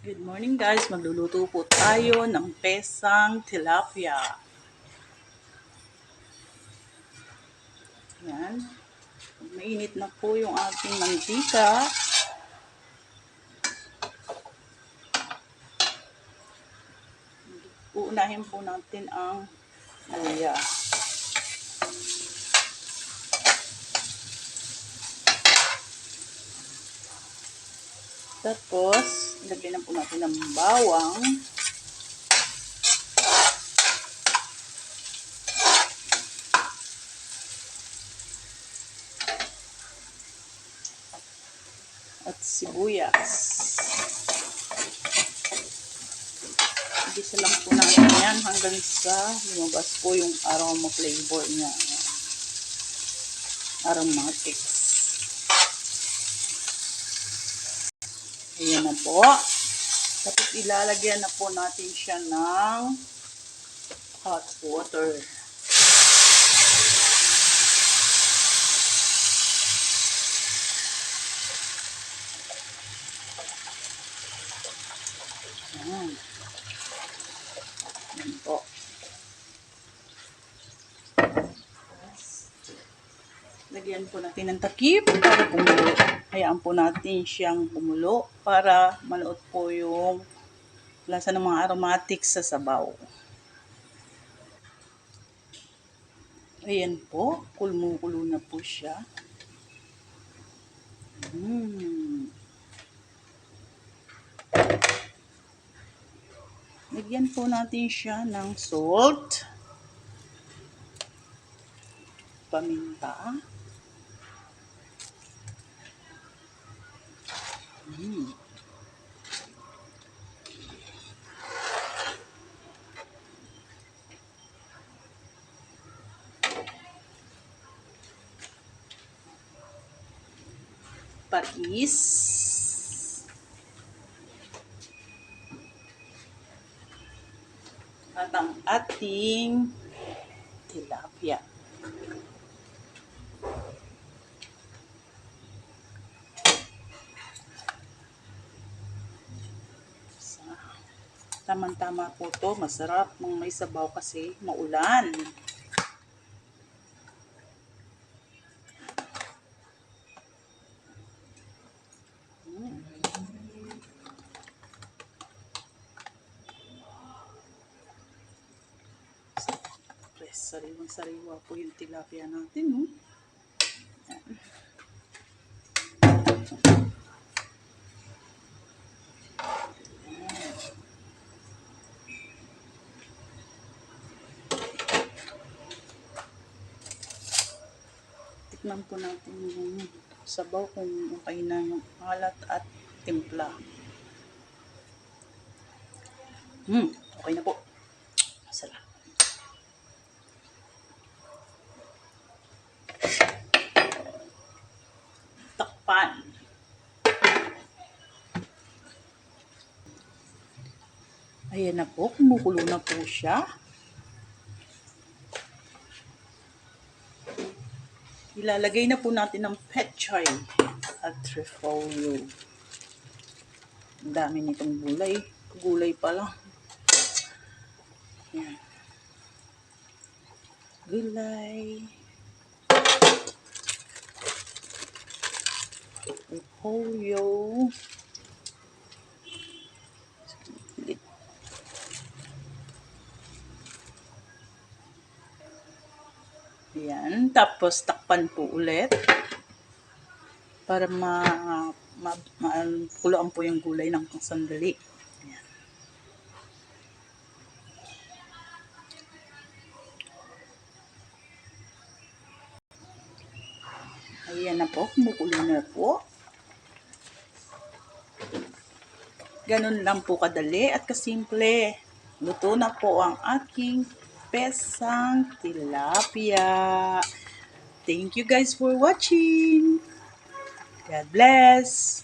Good morning guys, magluluto po tayo ng pesang tilapia. Yan. Mainit na po yung ating mantika. Uunahin po natin ang luya. Tapos, ilagay na po natin ang bawang. At sibuyas. Igisa lang po natin yan hanggang sa lumabas po yung aroma flavor niya. Aromatics. Ayan na po. Tapos ilalagyan na po natin siya ng hot water. Ayan. Ayan po. Lagyan po natin ng takip para kumulo. Hayaan po natin siyang kumulo para manuot po yung lasa ng mga aromatics sa sabaw. Ayan po, kumukulo na po siya. Lagyan po natin siya ng salt, paminta, patis, at ang ating tilapia. Tamang-tama po to, masarap ng may sabaw kasi maulan. Sariwang-sariwa po yung tilapia natin, no? Tikman po natin yung sabaw kung okay na yung alat at timpla. Okay na po. Masarap. Takpan. Ayan na po, kumukulo na po siya. Ilalagay na po natin ng pechay at repolyo. Ang dami nitong gulay. Gulay pa lang. Ayan. Gulay. Repolyo. Ayan. Tapos takpan po ulit para kuloan po yung gulay ng sandali. Ayan. Ayan na po. Kumukulo na po. Ganun lang po kadali at kasimple. Luto na po ang aking pesang tilapia. Thank you guys for watching. God bless.